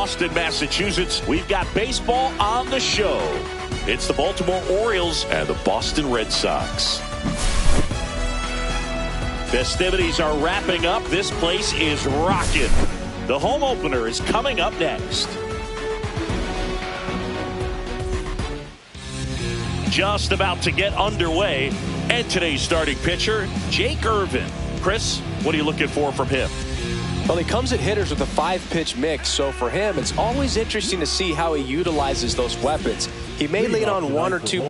Boston, Massachusetts, we've got baseball on the show. It's the Baltimore Orioles and the Boston Red Sox. Festivities are wrapping up. This place is rocking. The home opener is coming up next. Just about to get underway. And today's starting pitcher, Jake Irvin. Chris, what are you looking for from him? Well, he comes at hitters with a 5-pitch mix, so for him, it's always interesting to see how he utilizes those weapons. He may lean on one or two.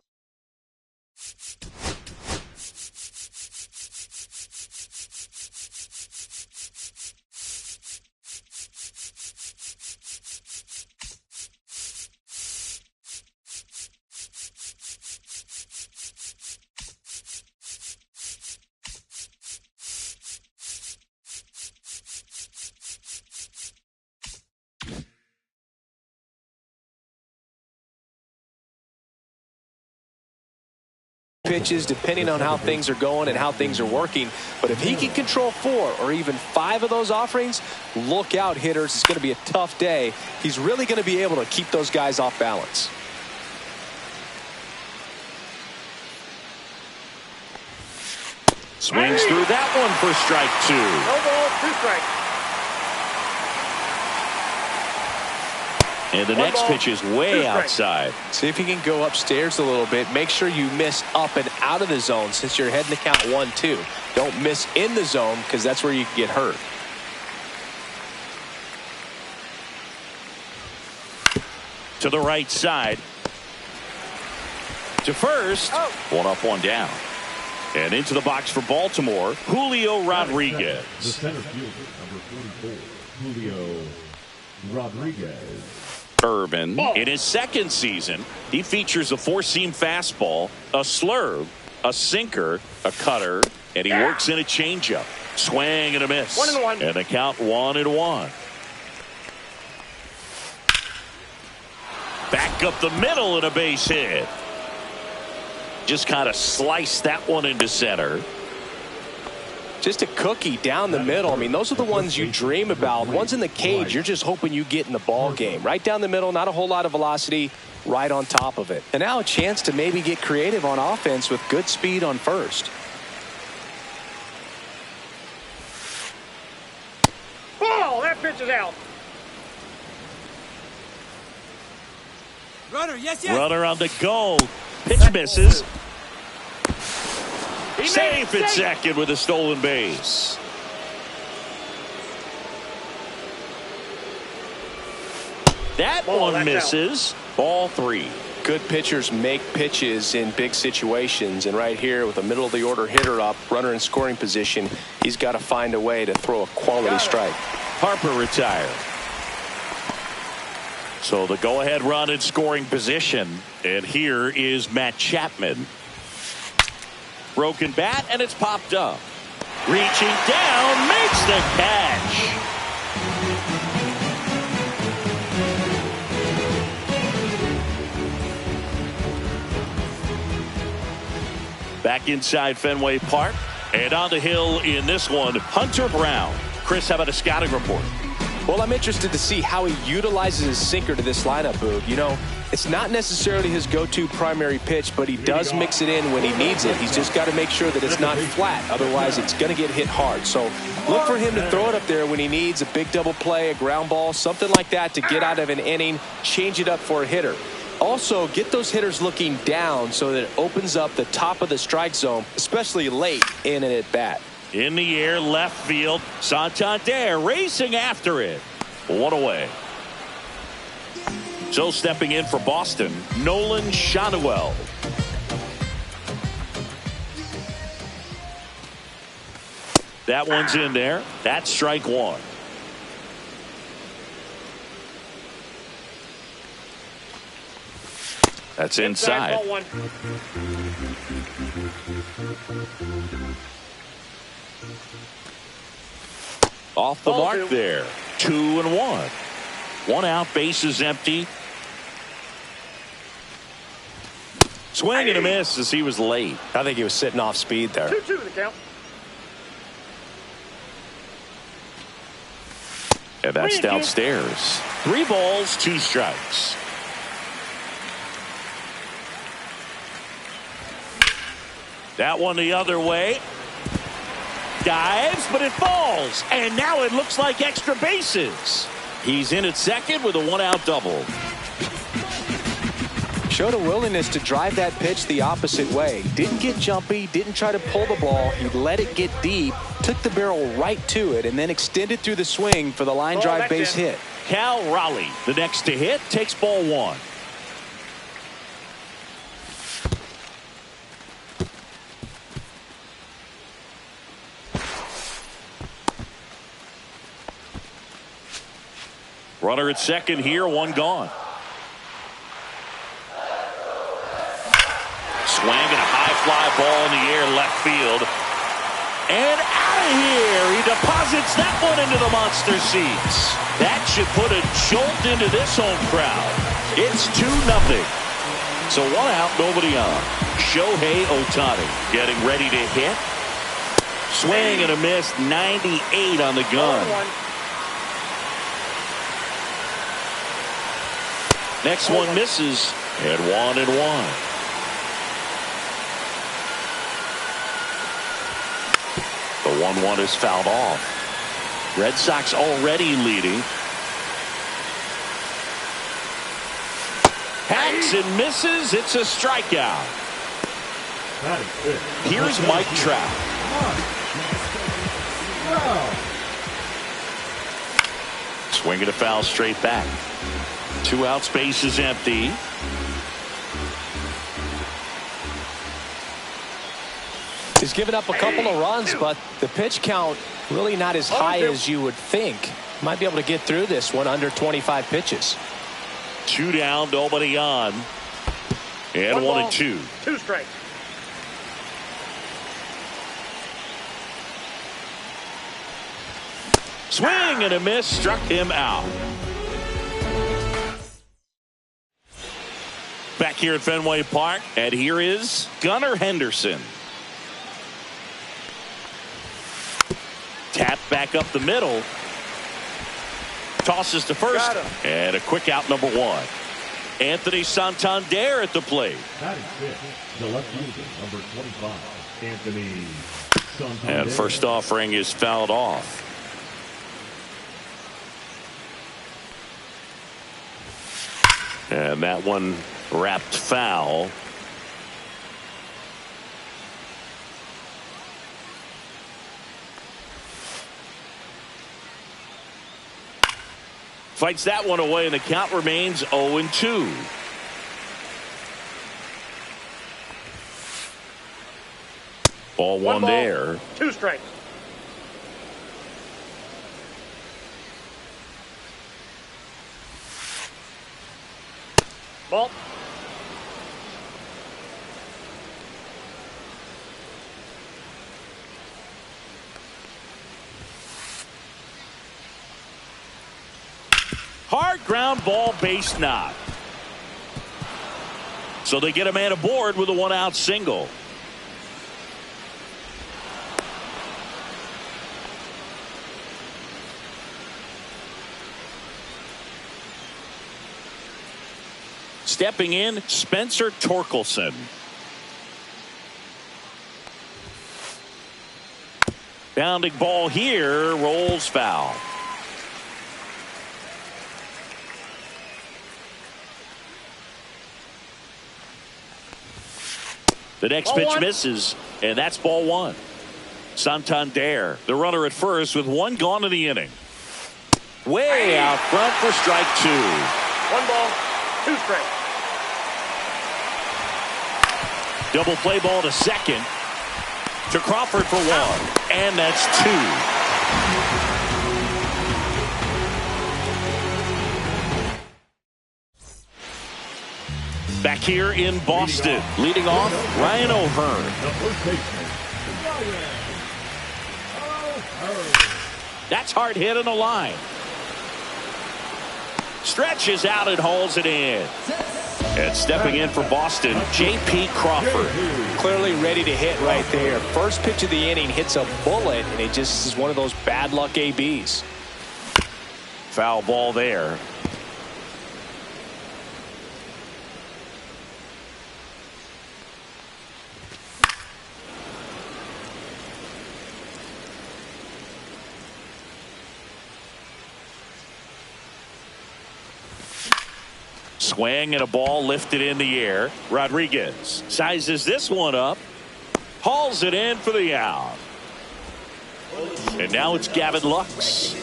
Pitches depending on how things are going and how things are working. But if he can control 4 or even 5 of those offerings, look out, hitters. It's going to be a tough day. He's really going to be able to keep those guys off balance. Swings through that one for strike 2. No ball, 2 strikes. And the next pitch is way outside. See if you can go upstairs a little bit. Make sure you miss up and out of the zone since you're heading to count 1-2. Don't miss in the zone because that's where you can get hurt. To the right side. To first. Oh. 1 up, 1 down. And into the box for Baltimore, Julio Rodriguez. The center fielder, number 44, Julio Rodriguez. Irvin, in his second season, he features a 4-seam fastball, a slurve, a sinker, a cutter, and he works in a changeup. Swing and a miss. 1-1. And the count 1-1. Back up the middle and a base hit. Just kind of sliced that one into center. Just a cookie down the middle. I mean, those are the ones you dream about. Ones in the cage, you're just hoping you get in the ball game. Right down the middle, not a whole lot of velocity, right on top of it. And now a chance to maybe get creative on offense with good speed on first. Ball, that pitch is out. Runner, yes. Runner on the go. Pitch misses. Safe at second with a stolen base. That one misses. Ball 3. Good pitchers make pitches in big situations, and right here with a middle of the order hitter up, runner in scoring position, he's got to find a way to throw a quality strike. Harper retired. So the go-ahead run in scoring position, and here is Matt Chapman. Broken bat, and it's popped up. Reaching down, makes the catch. Back inside Fenway Park, and on the hill in this one, Hunter Brown. Chris, how about a scouting report? Well, I'm interested to see how he utilizes his sinker to this lineup, Boog. You know, it's not necessarily his go-to primary pitch, but he does mix it in when he needs it. He's just got to make sure that it's not flat. Otherwise, it's going to get hit hard. So look for him to throw it up there when he needs a big double play, a ground ball, something like that to get out of an inning, change it up for a hitter. Also, get those hitters looking down so that it opens up the top of the strike zone, especially late in an at-bat. In the air, left field. Santander racing after it. 1 away. So stepping in for Boston, Nolan Shanuel. That one's in there. That's strike 1. That's inside. Ball 1. Off the Ball mark 2. there. 2-1. 1 out, bases empty. Swing and a miss as he was late. I think he was sitting off speed there. 2-2 the count. And that's downstairs. 3 balls, 2 strikes. That one the other way. Dives, but it falls. And now it looks like extra bases. He's in at second with a 1-out double. Showed a willingness to drive that pitch the opposite way. Didn't get jumpy, didn't try to pull the ball. He let it get deep, took the barrel right to it, and then extended through the swing for the line drive base hit. Cal Raleigh, the next to hit, takes ball 1. Runner at second here, 1 gone. Swing and a high fly ball in the air left field. And out of here. He deposits that one into the monster seats. That should put a jolt into this home crowd. It's 2-0. So 1 out, nobody on. Shohei Ohtani getting ready to hit. Swing and a miss, 98 on the gun. Next one misses, and 1-1. The 1-1 is fouled off. Red Sox already leading. Hacks and misses. It's a strikeout. Here's Mike Trout. Swinging a foul straight back. 2 outs, base is empty. He's given up a couple of runs, but the pitch count really not as high as you would think. Might be able to get through this one under 25 pitches. 2 down, nobody on. And 1-2. 2 strikes. Swing and a miss, struck him out. Back here at Fenway Park, and here is Gunnar Henderson. Tap back up the middle. Tosses to first, and a quick out, number 1. Anthony Santander at the plate. The left fielder, number 25, Anthony Santander. And first offering is fouled off. And that one wrapped foul. Fights that one away, and the count remains 0-2. Ball 1 there. 2 strikes. Ball. Hard ground ball, base knock. So they get a man aboard with a 1-out single. Stepping in, Spencer Torkelson. Bounding ball here, rolls foul. The next pitch misses, and that's ball 1. Santander, the runner at first with 1 gone in the inning. Way out front for strike 2. 1 ball, 2 strikes. Double play ball to second. To Crawford for 1. And that's 2. Back here in Boston, leading off, Ryan O'Hearn. The first baseman, Ryan O'Hearn. That's hard hit on the line. Stretches out and hauls it in. And stepping in for Boston, J.P. Crawford. Clearly ready to hit right there. First pitch of the inning hits a bullet, and it just is one of those bad luck ABs. Foul ball there. Swing and a ball lifted in the air. Rodriguez sizes this one up. Hauls it in for the out. And now it's Gavin Lux.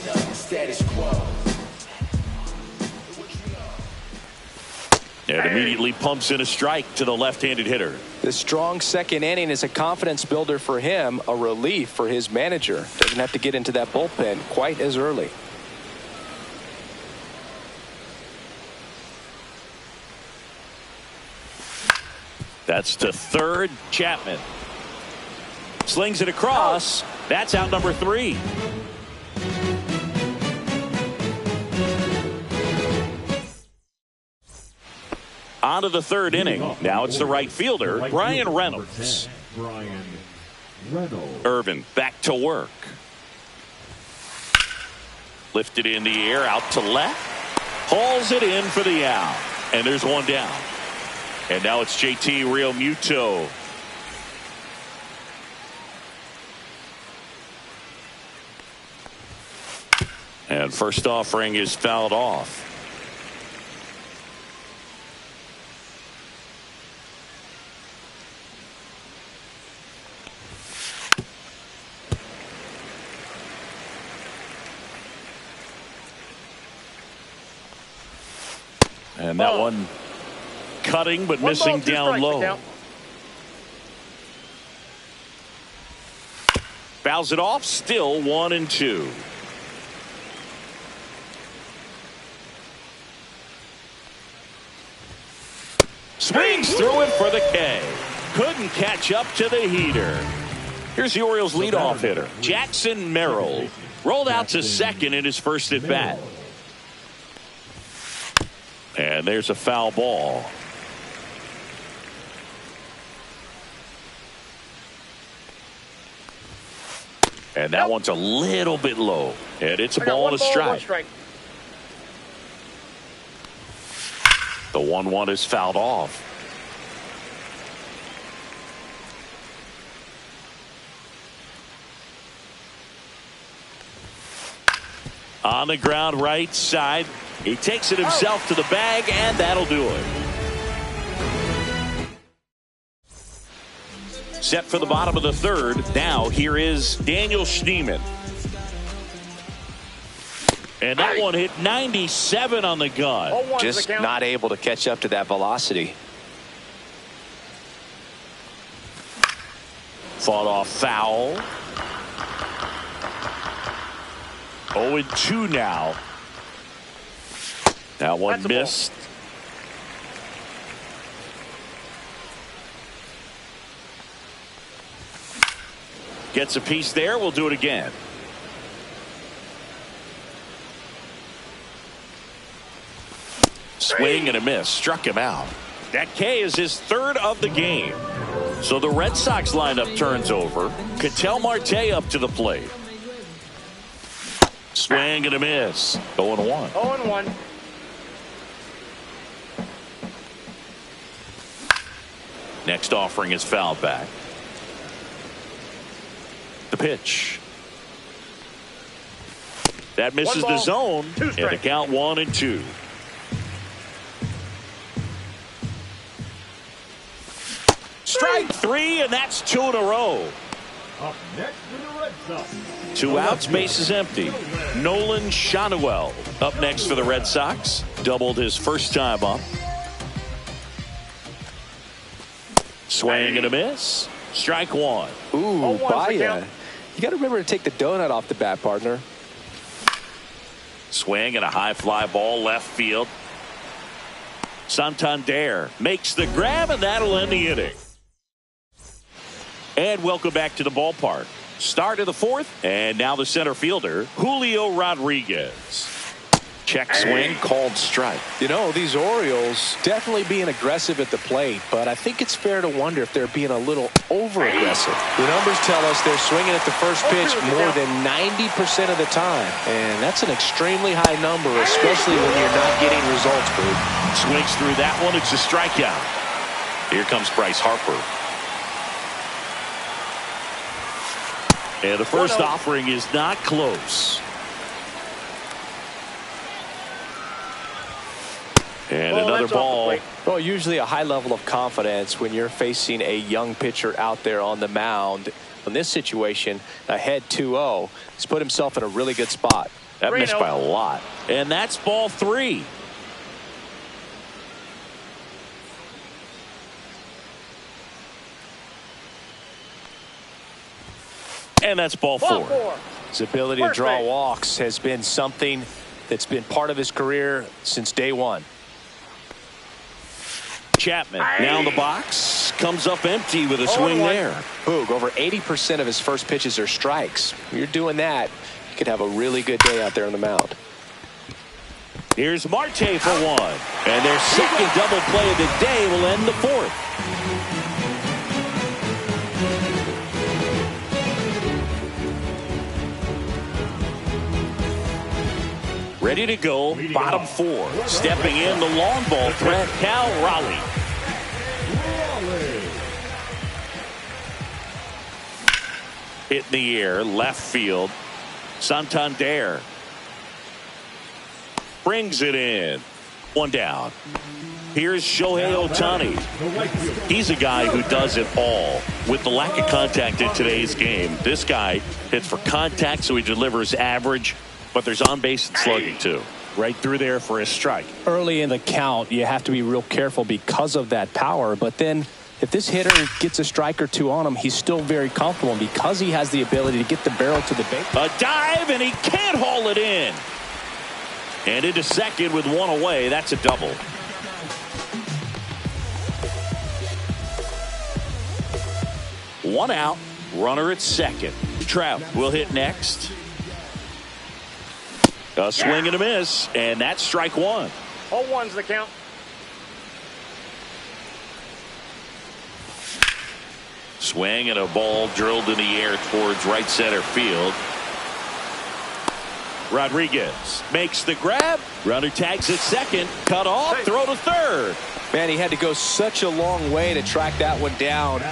And immediately pumps in a strike to the left-handed hitter. The strong second inning is a confidence builder for him, a relief for his manager. Doesn't have to get into that bullpen quite as early. That's to third. Chapman slings it across. That's out number 3. On to the third inning. Now it's the right fielder, Brian Reynolds. Irvin back to work. Lifted in the air, out to left. Hauls it in for the out. And there's one down. And now it's JT Realmuto. And first offering is fouled off. And that one cutting but missing down low. Fouls it off. Still 1-2. Swings through it for the K. Couldn't catch up to the heater. Here's the Orioles leadoff hitter, Jackson Merrill. Rolled out to second in his first at bat. And there's a foul ball. And that one's a little bit low. And it's a ball and a strike. The 1-1 is fouled off. On the ground right side. He takes it himself to the bag, and that'll do it. Set for the bottom of the third. Now here is Daniel Schneemann. And that one hit 97 on the gun. Just not able to catch up to that velocity. Fought off foul. 0-2 now. That one missed. Gets a piece there. We'll do it again. Swing and a miss. Struck him out. That K is his third of the game. So the Red Sox lineup turns over. Ketel Marte up to the plate. Swing and a miss. 0-1. 0-1. Next offering is fouled back. The pitch. That misses the zone. And the count 1-2. Strike 3, and that's 2 in a row. Up next for the Red Sox. 2 outs, bases empty. Nolan Schanuel up next for the Red Sox. Doubled his first time up. Swing and a miss. Strike 1. Ooh, Baya. You got to remember to take the donut off the bat, partner. Swing and a high fly ball left field. Santander makes the grab, and that'll end the inning. And welcome back to the ballpark. Start of the fourth, and now the center fielder, Julio Rodriguez. Check swing, called strike. You know, these Orioles definitely being aggressive at the plate, but I think it's fair to wonder if they're being a little over-aggressive. The numbers tell us they're swinging at the first pitch more than 90% of the time, and that's an extremely high number, especially when you're not getting results, Boo. Swings through that one. It's a strikeout. Here comes Bryce Harper. And the first offering is not close. And another ball. Well, usually a high level of confidence when you're facing a young pitcher out there on the mound. In this situation, ahead 2-0, he's put himself in a really good spot. That missed by a lot. And that's ball 3. And that's ball 4. His ability to draw walks has been something that's been part of his career since day one. Chapman now in the box, comes up empty with a swing there. Boog, over 80% of his first pitches are strikes. When you're doing that, you could have a really good day out there on the mound. Here's Marte for 1. And their second double play of the day will end the 4th. Ready to go, bottom 4. Stepping in the long ball threat, Cal Raleigh. Hit in the air, left field. Santander brings it in. 1 down. Here's Shohei Ohtani. He's a guy who does it all. With the lack of contact in today's game, this guy hits for contact, so he delivers average. But there's on base and slugging too. Right through there for a strike. Early in the count, you have to be real careful because of that power. But then if this hitter gets a strike or 2 on him, he's still very comfortable because he has the ability to get the barrel to the base. A dive, and he can't haul it in. And into second with 1 away. That's a double. One out. Runner at second. Trout will hit next. A swing and a miss, and that's strike 1. 0-1's the count. Swing and a ball drilled in the air towards right center field. Rodriguez makes the grab. Runner tags at second. Cut off. Throw to third. Man, he had to go such a long way to track that one down.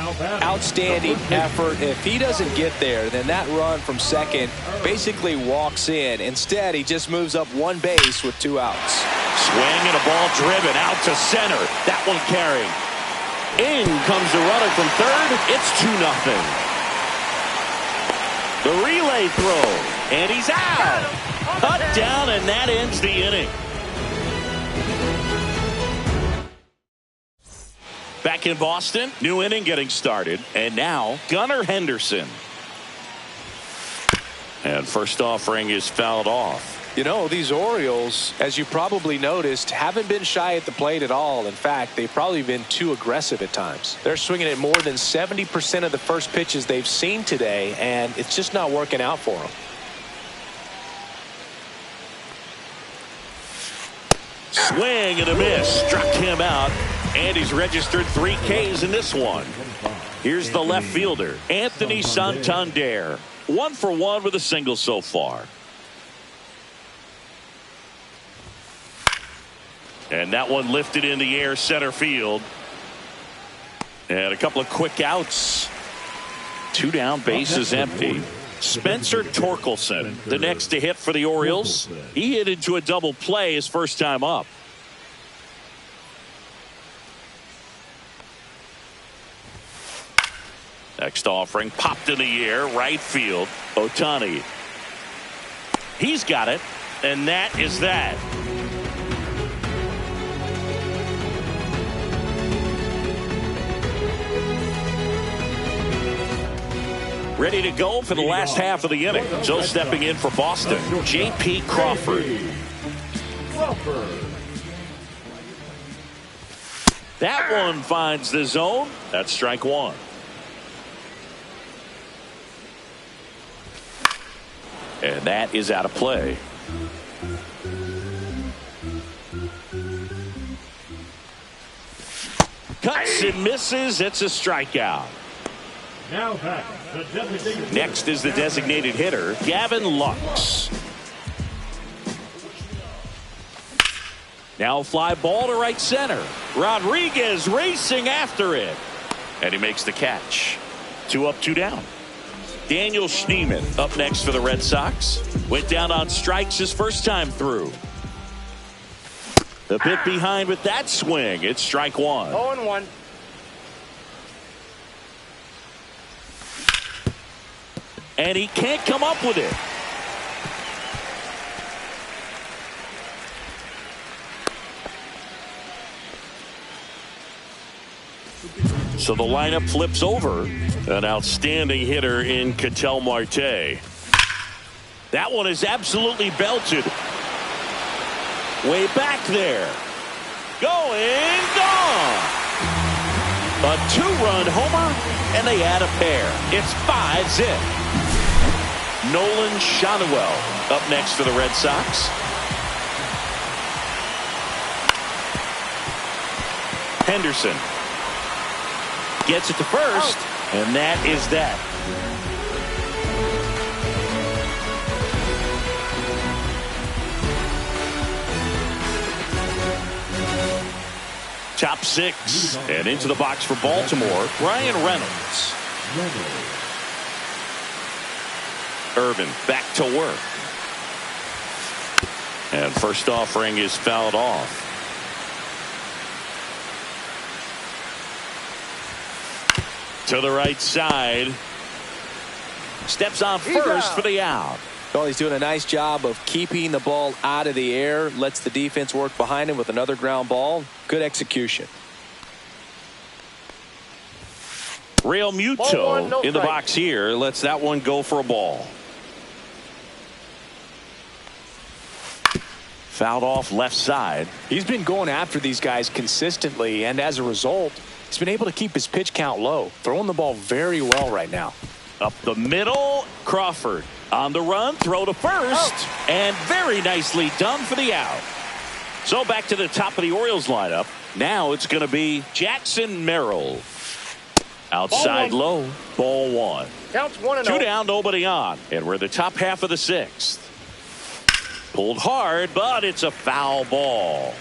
Outstanding effort. If he doesn't get there, then that run from second basically walks in. Instead, he just moves up 1 base with 2 outs. Swing and a ball driven out to center. That one carrying. In comes the runner from third. It's 2-0. The relay throw. And he's out. Cut down, and that ends the inning. Back in Boston, new inning getting started. And now, Gunnar Henderson. And first offering is fouled off. You know, these Orioles, as you probably noticed, haven't been shy at the plate at all. In fact, they've probably been too aggressive at times. They're swinging at more than 70% of the first pitches they've seen today, and it's just not working out for them. Swing and a miss. Struck him out. And he's registered 3 Ks in this one. Here's the left fielder, Anthony Santander. 1 for 1 with a single so far. And that one lifted in the air center field. And a couple of quick outs. 2 down, bases empty. Spencer Torkelson, the next to hit for the Orioles. He hit into a double play his first time up. Next offering popped in the air, right field. Ohtani. He's got it, and that is that. Ready to go for the last half of the inning. So stepping in for Boston, J.P. Crawford. That one finds the zone. That's strike 1. And that is out of play. Cuts and misses. It's a strikeout. Now back, the designated Next is the designated hitter, Gavin Lux. Now fly ball to right center. Rodriguez racing after it. And he makes the catch. 2 up, 2 down. Daniel Schneemann up next for the Red Sox. Went down on strikes his first time through. A bit behind with that swing. It's strike 1. 0-1. And he can't come up with it. So the lineup flips over. An outstanding hitter in Ketel Marte. That one is absolutely belted. Way back there. Going, gone. A 2-run homer, and they add a pair. It's 5-zip. Nolan Schanuel up next for the Red Sox. Henderson gets it to first, and that is that. Top 6 and into the box for Baltimore, Brian Reynolds. Irvin back to work. And first offering is fouled off. To the right side. Steps on first for the out. Well, he's doing a nice job of keeping the ball out of the air. Lets the defense work behind him with another ground ball. Good execution. Real Muto in the box here. Lets that one go for a ball. Fouled off left side. He's been going after these guys consistently, and as a result, he's been able to keep his pitch count low. Throwing the ball very well right now. Up the middle, Crawford on the run, throw to first, and very nicely done for the out. So back to the top of the Orioles lineup. Now it's going to be Jackson Merrill. Outside low, ball 1. Counts 1-0. 2 down, nobody on, and we're in the top half of the 6th. Pulled hard, but it's a foul ball.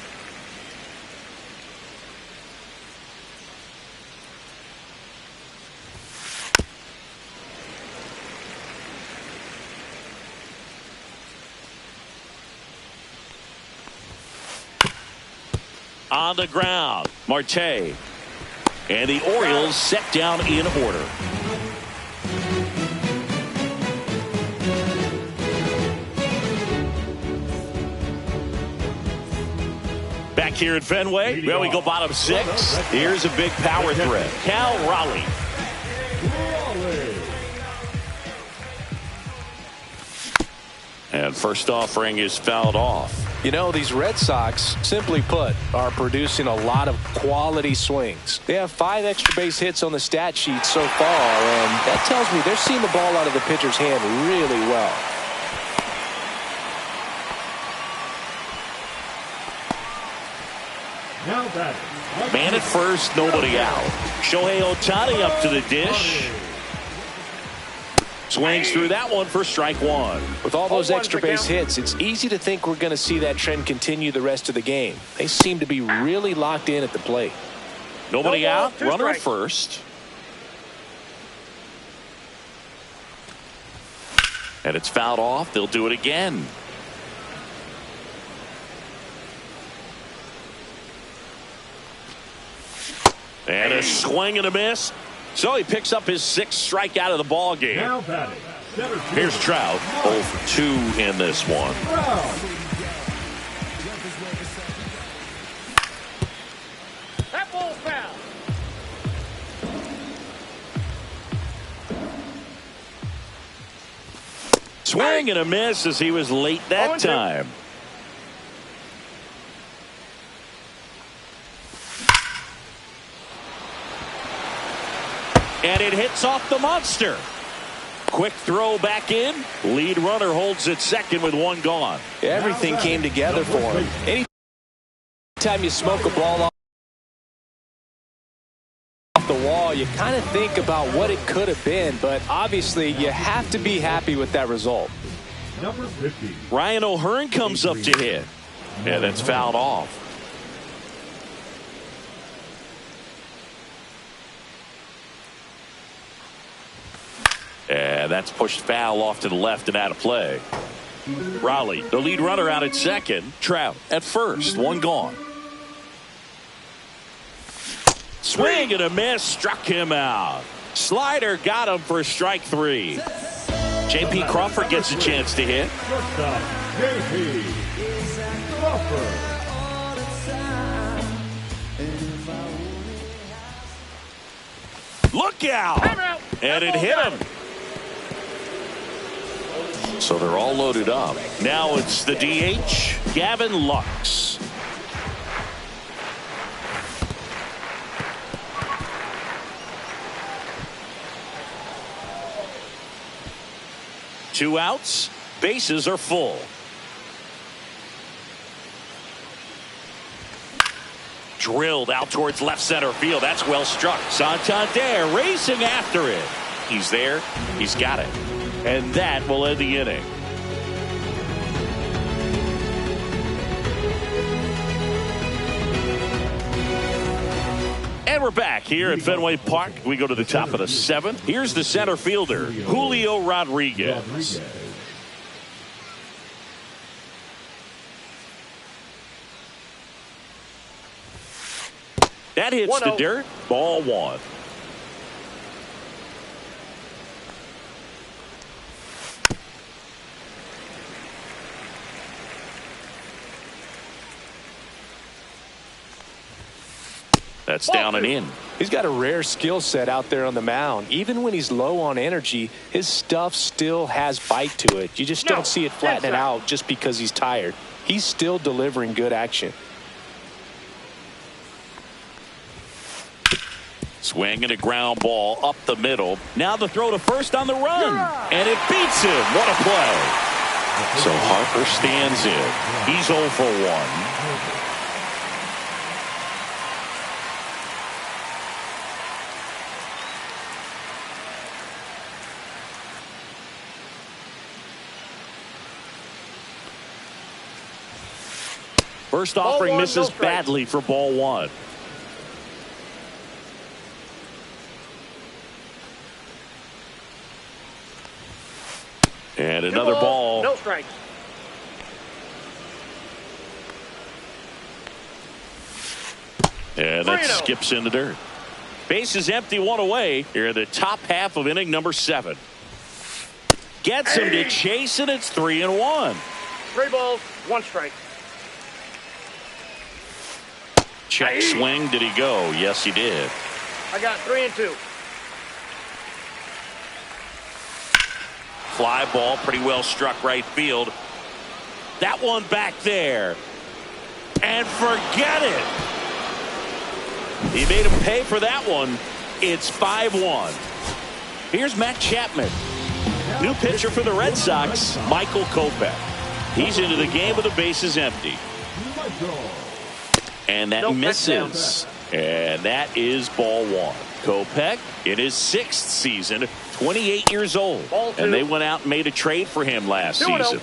On the ground, Marte. And the Orioles set down in order. Back here at Fenway, well, we go bottom 6. Here's a big power threat. Cal Raleigh. And first offering is fouled off. You know, these Red Sox, simply put, are producing a lot of quality swings. They have 5 extra base hits on the stat sheet so far, and that tells me they're seeing the ball out of the pitcher's hand really well. now batting. Man at first, nobody out. Shohei Ohtani up to the dish. Swings through that one for strike 1. With all those extra base hits, it's easy to think we're going to see that trend continue the rest of the game. They seem to be really locked in at the plate. Nobody out, runner at first. And it's fouled off. They'll do it again. And a swing and a miss. So he picks up his 6th strikeout of the ball game. Now batting. Here's Trout, 0 for 2 in this one. That ball's foul. Swing and a miss as he was late that time. And it hits off the monster. Quick throw back in. Lead runner holds at second with 1 gone. Everything came together for him. anytime you smoke a ball off the wall, you kind of think about what it could have been, but obviously you have to be happy with that result. Number 50. Ryan O'Hearn comes up to hit. Yeah, that's fouled off. And that's pushed foul off to the left and out of play. Raleigh, the lead runner, out at second. Trout at first, one gone. Swing and a miss, struck him out. Slider got him for strike 3. J.P. Crawford gets a chance to hit. Shortstop, J.P. Crawford. Look out! And it hit him. So they're all loaded up. Now it's the DH, Gavin Lux. Two outs, bases are full. Drilled out towards left center field. That's well struck. Santander racing after it. He's there. He's got it. And that will end the inning. And we're back here at Fenway Park. We go to the top of the 7th. Here's the center fielder, Julio Rodriguez. That hits the dirt. Ball 1. That's down and in. He's got a rare skill set out there on the mound. Even when he's low on energy, his stuff still has bite to it. You just don't see it flattening out just because he's tired. He's still delivering good action. Swing and a ground ball up the middle. Now the throw to first on the run. And it beats him. What a play. So Harper stands in. He's 0 for 1. First offering misses badly for ball 1. And another ball. No strikes. And that skips in the dirt. Base is empty, 1 away. Here in the top half of inning number 7. Gets him to chase, and it's 3-1. 3 balls, 1 strike. Check swing. Did he go? Yes, he did. I got 3-2. Fly ball, pretty well struck right field. That one back there. And forget it. He made him pay for that one. It's 5-1. Here's Matt Chapman. New pitcher for the Red Sox, Michael Kopech. He's into the game with the bases empty. And that misses. And that is ball 1. Kopech in his 6th season, 28 years old. And they went out and made a trade for him last season.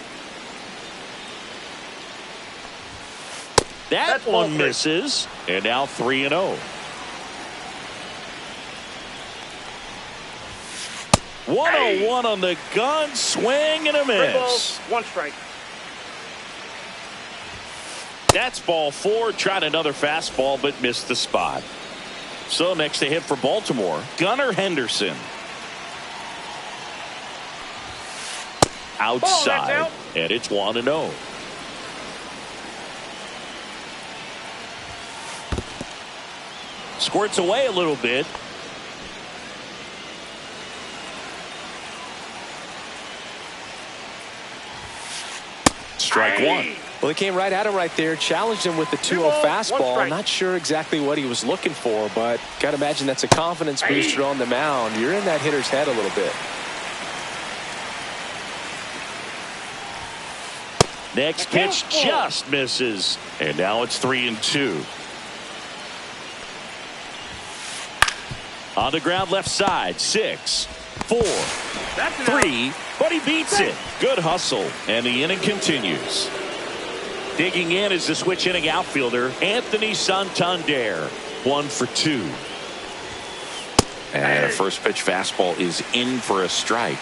That one misses. And now 3-0. 101 on the gun. Swing and a miss. 3 balls, 1 strike. That's ball 4. Tried another fastball but missed the spot. So next to hit for Baltimore, Gunnar Henderson. Outside. And it's 1-0. Squirts away a little bit. Strike 1. Well, he came right at him right there, challenged him with the 2-0 fastball. I'm not sure exactly what he was looking for, but got to imagine that's a confidence booster on the mound. You're in that hitter's head a little bit. Next pitch just misses. And now it's 3-2. On the ground left side. 6, 4, 3. But he beats it. Good hustle. And the inning continues. Digging in is the switch inning outfielder, Anthony Santander. 1 for 2. And a first pitch fastball is in for a strike.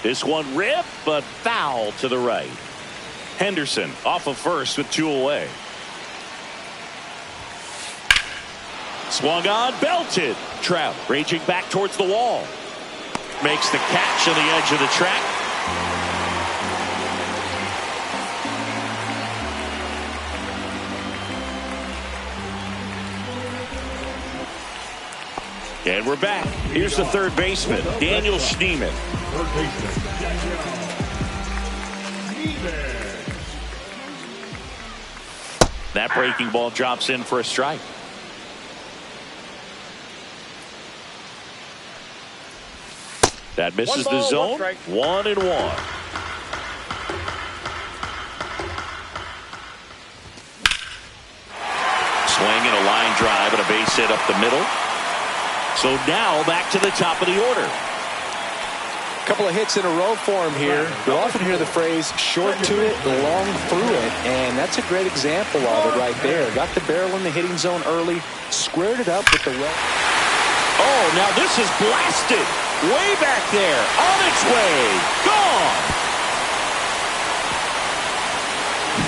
This one ripped, but foul to the right. Henderson off of first with 2 away. Swung on, belted. Trout raging back towards the wall. Makes the catch on the edge of the track. And we're back. Here's the third baseman, Daniel Schneemann. Third baseman, Schneemann. That breaking ball drops in for a strike. That misses the zone. 1-1. Swing and a line drive and a base hit up the middle. So now back to the top of the order. A couple of hits in a row for him here. You'll often hear the phrase short to it, long through it, and that's a great example of it right there. Got the barrel in the hitting zone early, squared it up with the well. Oh, now this is blasted. Way back there. On its way. Gone.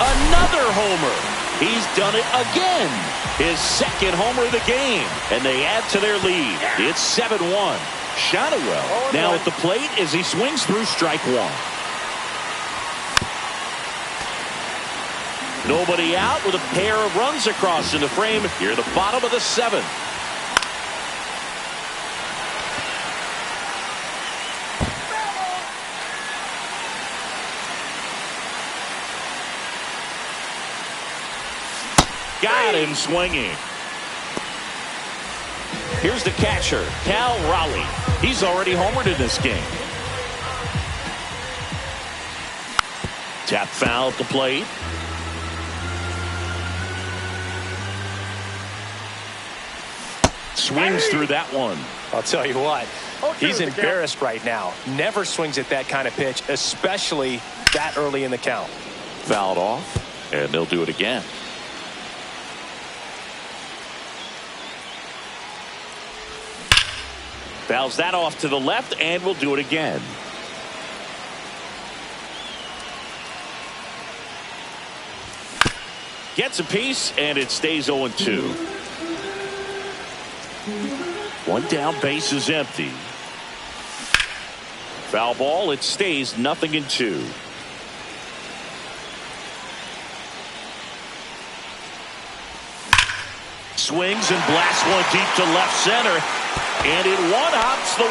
Another homer. He's done it again. His second homer of the game. And they add to their lead. It's 7-1. Shotwell now at the plate as he swings through strike 1. Nobody out with a pair of runs across in the frame. Here at the bottom of the 7th. Got him swinging. Here's the catcher, Cal Raleigh. He's already homered in this game. Tap foul at the plate. Swings through that one. I'll tell you what, he's embarrassed right now. Never swings at that kind of pitch, especially that early in the count. Fouled off, and they'll do it again. Fouls that off to the left, and we'll do it again. Gets a piece, and it stays 0-2. One down, base is empty. Foul ball, it stays 0-2. Swings and blasts one deep to left center. And it one-hops the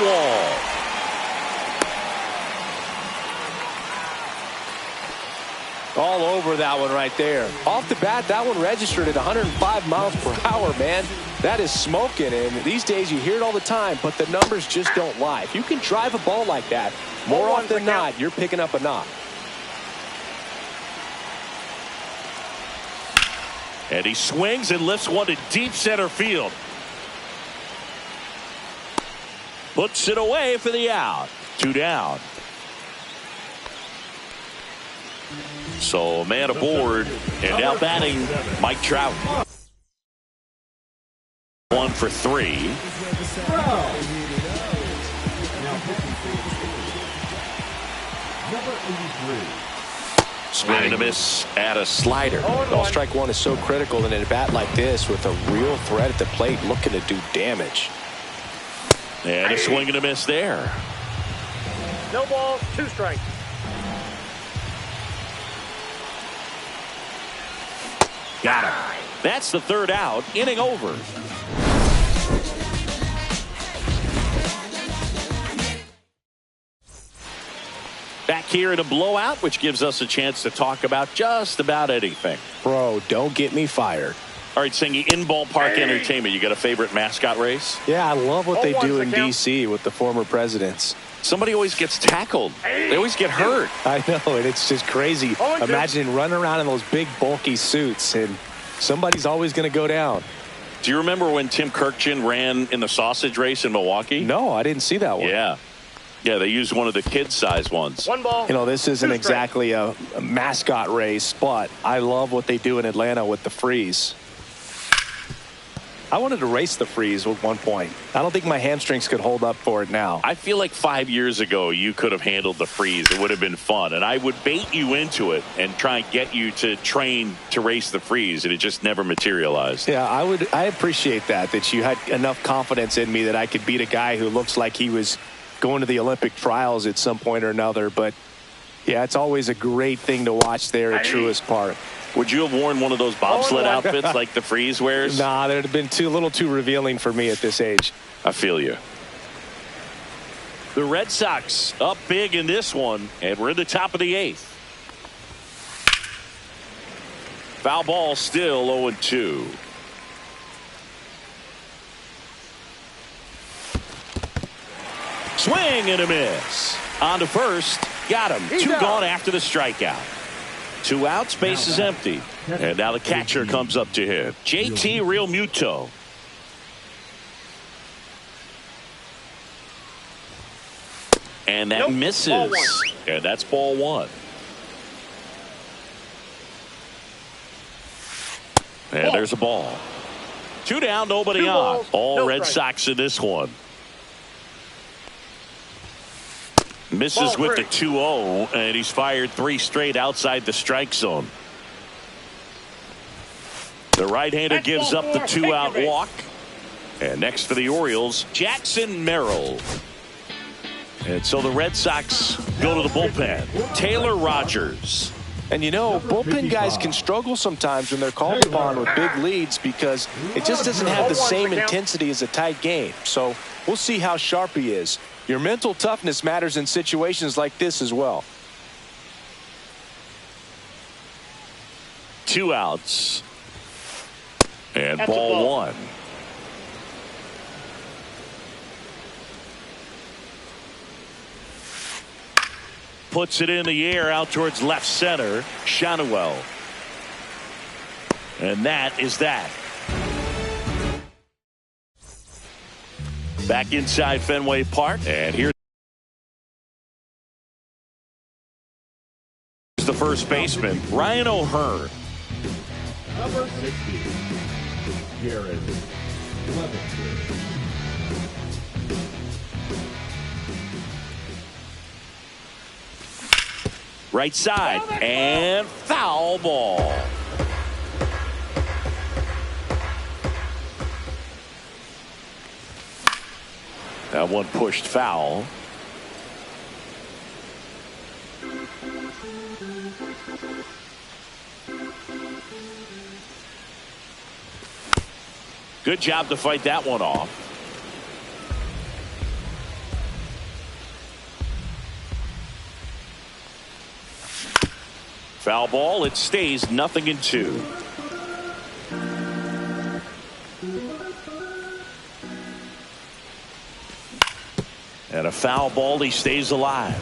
wall. All over that one right there. Off the bat, that one registered at 105 miles per hour, man. That is smoking, and these days you hear it all the time, but the numbers just don't lie. If you can drive a ball like that, more often than not, you're picking up a knock. And he swings and lifts one to deep center field. Puts it away for the out. 2 down. So a man aboard, and now batting Mike Trout. 1 for 3. Number 83. Swing and a miss at a slider. Ball strike 1 is so critical in a bat like this with a real threat at the plate looking to do damage. And a swing and a miss there. No balls, 2 strikes. Got him. That's the 3rd out. Inning over. Back here in a blowout, which gives us a chance to talk about just about anything. Bro, don't get me fired. All right, Singy, in ballpark entertainment, you got a favorite mascot race? Yeah, I love what they do in D.C. with the former presidents. Somebody always gets tackled. They always get hurt. I know, and it's just crazy. Imagine running around in those big, bulky suits, and somebody's always going to go down. Do you remember when Tim Kirkjian ran in the sausage race in Milwaukee? No, I didn't see that one. Yeah. Yeah, they used one of the kid-sized ones. One ball. You know, this isn't exactly a mascot race, but I love what they do in Atlanta with the freeze. I wanted to race the freeze at one point. I don't think my hamstrings could hold up for it now. I feel like 5 years ago you could have handled the freeze. It would have been fun. And I would bait you into it and try and get you to train to race the freeze. And it just never materialized. Yeah, I appreciate that you had enough confidence in me that I could beat a guy who looks like he was going to the Olympic trials at some point or another. But, yeah, it's always a great thing to watch there at Truist Park. Would you have worn one of those bobsled outfits like the freeze wears? Nah, that would have been a little too revealing for me at this age. I feel you. The Red Sox up big in this one, and we're in the top of the 8th. Foul ball still 0-2. Swing and a miss. On to first. Got him. Two gone after the strikeout. 2 outs, base is empty. And now the catcher comes up to him. JT Realmuto. And that misses. And that's ball 1. And there's a ball. 2 down, nobody on. All Red Sox in this one. Misses with the 2-0, and he's fired 3 straight outside the strike zone. The right-hander gives up the 2-out walk. And next for the Orioles, Jackson Merrill. And so the Red Sox go to the bullpen. Taylor Rogers. And you know, bullpen guys can struggle sometimes when they're called upon with big leads because it just doesn't have the same intensity as a tight game. So we'll see how sharp he is. Your mental toughness matters in situations like this as well. 2 outs. And ball 1. Puts it in the air out towards left center. Shanuel. And that is that. Back inside Fenway Park, and here's the first baseman, Ryan O'Hearn. Number 60, Jared Levinson. Right side, and foul ball. That one pushed foul. Good job to fight that one off. Foul ball. It stays 0-2. And a foul ball. He stays alive.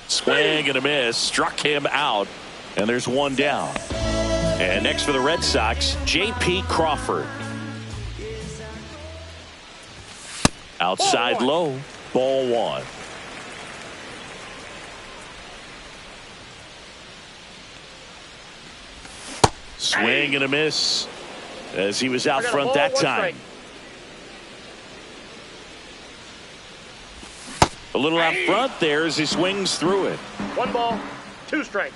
Swing and a miss. Struck him out. And there's one down. And next for the Red Sox, J.P. Crawford. Outside low. Ball 1. Swing and a miss as he was out front that time. A little out front there as he swings through it. 1 ball, 2 strikes.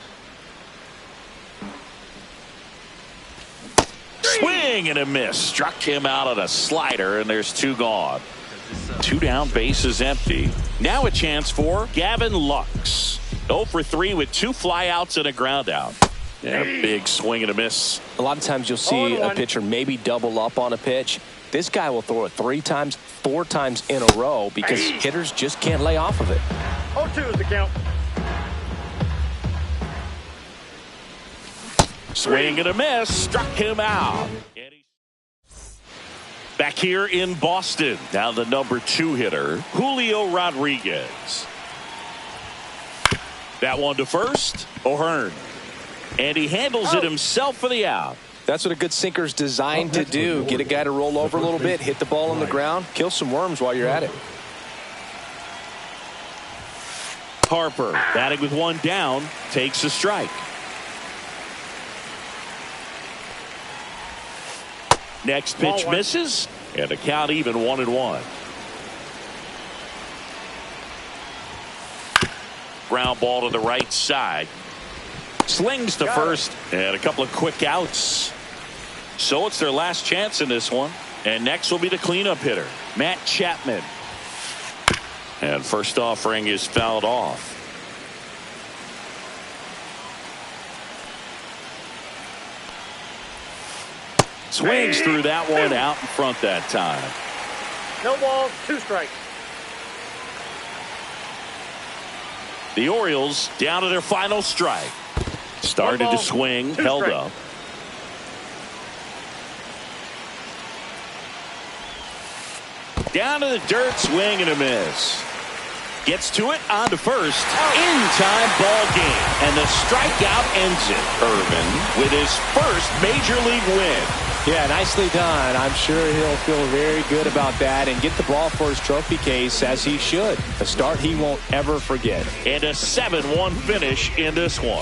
Swing and a miss. Struck him out on a slider, and there's 2 gone. 2 down, base is empty. Now a chance for Gavin Lux. 0 for 3 with 2 flyouts and a ground out. And a big swing and a miss. A lot of times you'll see a pitcher maybe double up on a pitch. This guy will throw it 3 times, 4 times in a row because hitters just can't lay off of it. 0-2 is the count. Swing and a miss. Struck him out. back here in Boston. Now the number 2 hitter, Julio Rodriguez. That one to first, O'Hearn. And he handles it himself for the out. That's what a good sinker's designed to do. Get a guy to roll over a little bit, hit the ball on the ground, kill some worms while you're at it. Harper, batting with one down, takes a strike. Next pitch misses, and the count even 1-1. Ground ball to the right side. Slings to first, and a couple of quick outs. So it's their last chance in this one. And next will be the cleanup hitter, Matt Chapman. And first offering is fouled off. Swings through that one out in front that time. No balls, 2 strikes. The Orioles down to their final strike. Started to swing, held up. Down to the dirt, swing and a miss. Gets to it, on to first. In time, ball game. And the strikeout ends it. Irvin with his first major league win. Yeah, nicely done. I'm sure he'll feel very good about that and get the ball for his trophy case, as he should. A start he won't ever forget. And a 7-1 finish in this one.